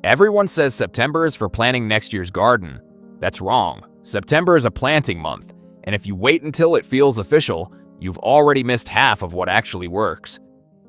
Everyone says September is for planting next year's garden. That's wrong. September is a planting month, and if you wait until it feels official, you've already missed half of what actually works.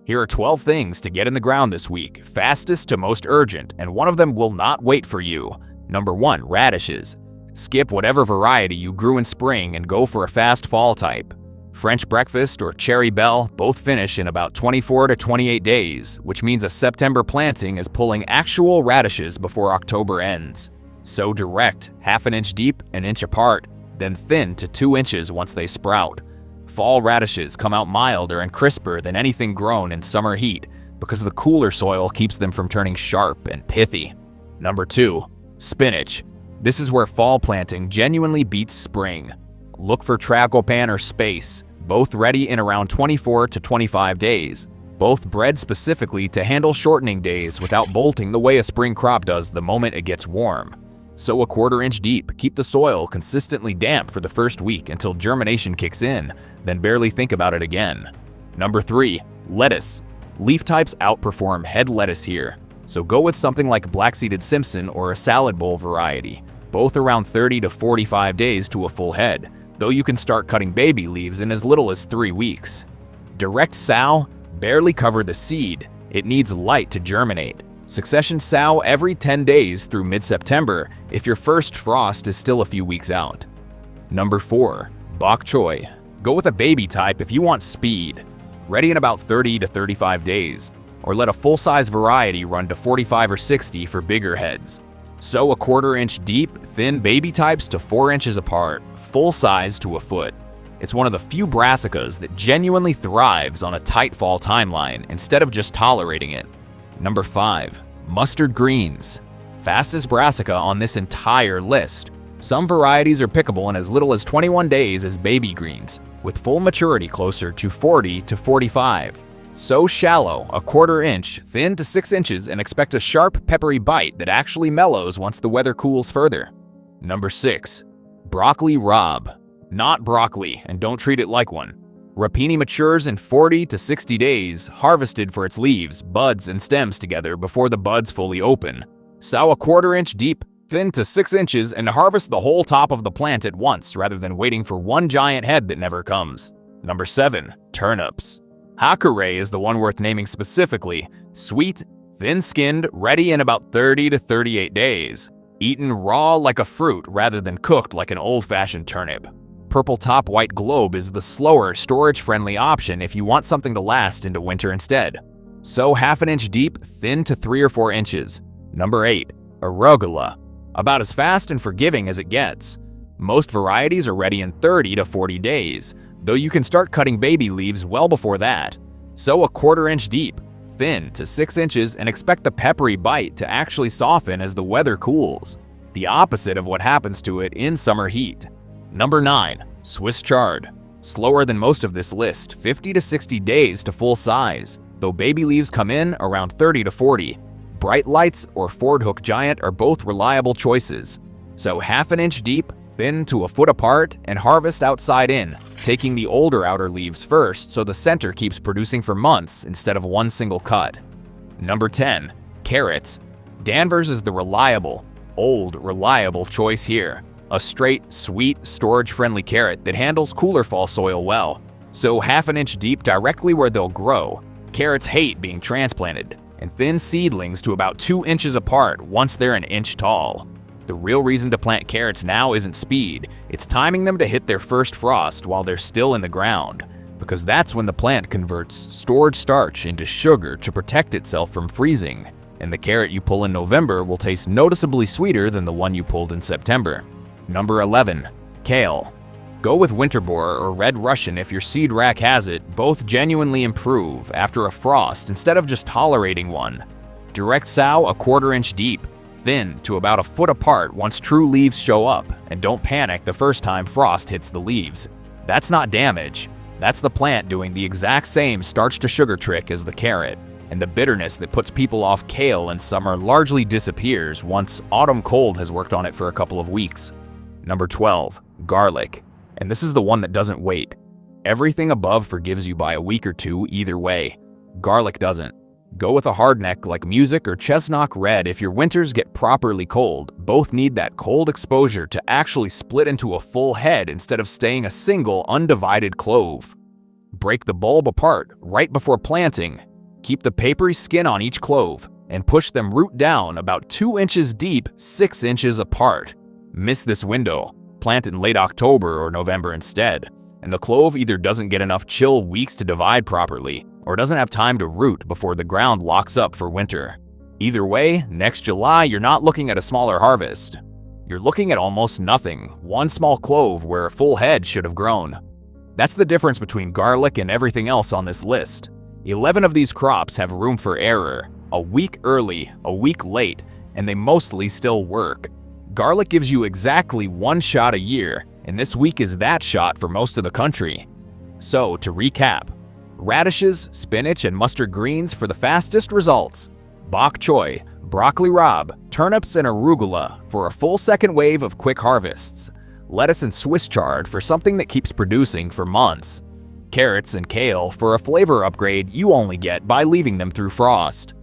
Here are 12 things to get in the ground this week, fastest to most urgent, and one of them will not wait for you. Number 1. Radishes. Skip whatever variety you grew in spring and go for a fast fall type. French breakfast or cherry belle both finish in about 24 to 28 days, which means a September planting is pulling actual radishes before October ends. Sow direct, half an inch deep, an inch apart, then thin to 2 inches once they sprout. Fall radishes come out milder and crisper than anything grown in summer heat because the cooler soil keeps them from turning sharp and pithy. Number 2. Spinach. This is where fall planting genuinely beats spring. Look for tragopan or space, both ready in around 24 to 25 days. Both bred specifically to handle shortening days without bolting the way a spring crop does the moment it gets warm. Sow a 1/4 inch deep, keep the soil consistently damp for the first week until germination kicks in, then barely think about it again. Number 3. Lettuce. Leaf types outperform head lettuce here, so go with something like black-seeded Simpson or a salad bowl variety, both around 30 to 45 days to a full head, though you can start cutting baby leaves in as little as 3 weeks. Direct sow, barely cover the seed. It needs light to germinate. Succession sow every 10 days through mid-September if your first frost is still a few weeks out. Number 4. Bok choy. Go with a baby type if you want speed. Ready in about 30 to 35 days, or let a full-size variety run to 45 or 60 for bigger heads. Sow a 1/4 inch deep, thin baby types to 4 inches apart, full size to a foot. It's one of the few brassicas that genuinely thrives on a tight fall timeline instead of just tolerating it. Number 5. Mustard greens. Fastest brassica on this entire list. Some varieties are pickable in as little as 21 days as baby greens, with full maturity closer to 40 to 45. Sow shallow, a 1/4 inch, thin to 6 inches, and expect a sharp, peppery bite that actually mellows once the weather cools further. Number 6. Broccoli rabe. Not broccoli, and don't treat it like one. Rapini matures in 40 to 60 days, harvested for its leaves, buds, and stems together before the buds fully open. Sow a 1/4 inch deep, thin to 6 inches, and harvest the whole top of the plant at once rather than waiting for one giant head that never comes. Number 7. Turnips. Hakurei is the one worth naming specifically. Sweet, thin-skinned, ready in about 30 to 38 days. Eaten raw like a fruit rather than cooked like an old-fashioned turnip. Purple top white globe is the slower, storage-friendly option if you want something to last into winter instead. Sow half an inch deep, thin to 3 or 4 inches. Number 8. Arugula. About as fast and forgiving as it gets. Most varieties are ready in 30 to 40 days, though you can start cutting baby leaves well before that. Sow a 1/4 inch deep, thin to 6 inches, and expect the peppery bite to actually soften as the weather cools. The opposite of what happens to it in summer heat. Number 9. Swiss chard. Slower than most of this list, 50 to 60 days to full size, though baby leaves come in around 30 to 40. Bright Lights or Ford Hook Giant are both reliable choices. So half an inch deep, thin to a foot apart, and harvest outside in, taking the older outer leaves first so the center keeps producing for months instead of one single cut. Number 10. Carrots. Danvers is the reliable choice here. A straight, sweet, storage-friendly carrot that handles cooler fall soil well. Sow half an inch deep directly where they'll grow. Carrots hate being transplanted, and thin seedlings to about 2 inches apart once they're an inch tall. The real reason to plant carrots now isn't speed, it's timing them to hit their first frost while they're still in the ground, because that's when the plant converts stored starch into sugar to protect itself from freezing, and the carrot you pull in November will taste noticeably sweeter than the one you pulled in September. Number 11. Kale. Go with winter borer or red Russian if your seed rack has it, both genuinely improve after a frost instead of just tolerating one. Direct sow a 1/4 inch deep, thin to about a foot apart once true leaves show up, and don't panic the first time frost hits the leaves. That's not damage, that's the plant doing the exact same starch to sugar trick as the carrot, and the bitterness that puts people off kale in summer largely disappears once autumn cold has worked on it for a couple of weeks. Number 12. Garlic. And this is the one that doesn't wait. Everything above forgives you by a week or two either way. Garlic doesn't. Go with a hardneck like Music or Chestnut Red if your winters get properly cold. Both need that cold exposure to actually split into a full head instead of staying a single undivided clove. Break the bulb apart right before planting. Keep the papery skin on each clove and push them root down about 2 inches deep, 6 inches apart. Miss this window. Plant in late October or November instead, and the clove either doesn't get enough chill weeks to divide properly or doesn't have time to root before the ground locks up for winter. Either way, next July you're not looking at a smaller harvest. You're looking at almost nothing, one small clove where a full head should have grown. That's the difference between garlic and everything else on this list. 11 of these crops have room for error, a week early, a week late, and they mostly still work. Garlic gives you exactly 1 shot a year, and this week is that shot for most of the country. So, to recap, radishes, spinach, and mustard greens for the fastest results. Bok choy, broccoli rabe, turnips, and arugula for a full second wave of quick harvests. Lettuce and Swiss chard for something that keeps producing for months. Carrots and kale for a flavor upgrade you only get by leaving them through frost.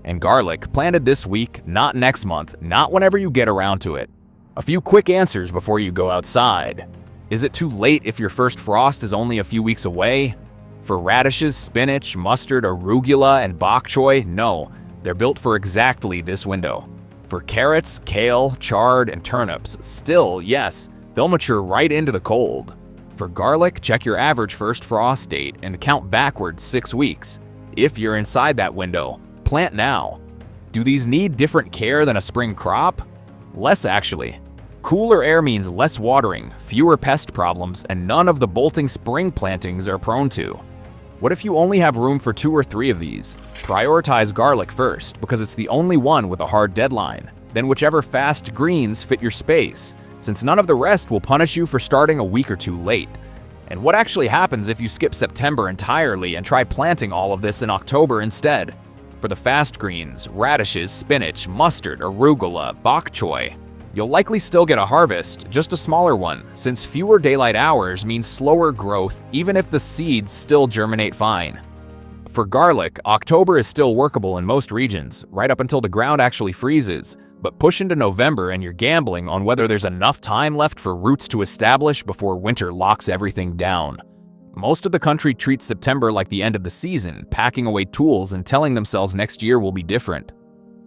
And garlic planted this week, not next month, not whenever you get around to it. A few quick answers before you go outside. Is it too late if your first frost is only a few weeks away? For radishes, spinach, mustard, arugula, and bok choy, no, they're built for exactly this window. For carrots, kale, chard, and turnips, still, yes, they'll mature right into the cold. For garlic, check your average first frost date and count backwards 6 weeks. If you're inside that window, plant now. Do these need different care than a spring crop? Less actually. Cooler air means less watering, fewer pest problems, and none of the bolting spring plantings are prone to. What if you only have room for 2 or 3 of these? Prioritize garlic first because it's the only one with a hard deadline. Then whichever fast greens fit your space, since none of the rest will punish you for starting a week or 2 late. And what actually happens if you skip September entirely and try planting all of this in October instead? For the fast greens, radishes, spinach, mustard, arugula, bok choy, you'll likely still get a harvest, just a smaller one, since fewer daylight hours means slower growth even if the seeds still germinate fine. For garlic, October is still workable in most regions, right up until the ground actually freezes, but push into November and you're gambling on whether there's enough time left for roots to establish before winter locks everything down. Most of the country treats September like the end of the season, packing away tools and telling themselves next year will be different.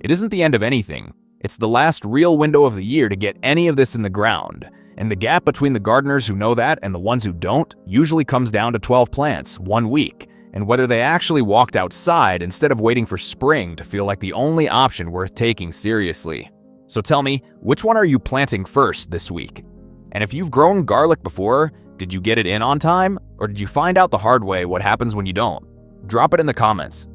It isn't the end of anything. It's the last real window of the year to get any of this in the ground, and the gap between the gardeners who know that and the ones who don't usually comes down to 12 plants, 1 week, and whether they actually walked outside instead of waiting for spring to feel like the only option worth taking seriously. So tell me, which one are you planting first this week? And if you've grown garlic before, did you get it in on time, or did you find out the hard way what happens when you don't? Drop it in the comments.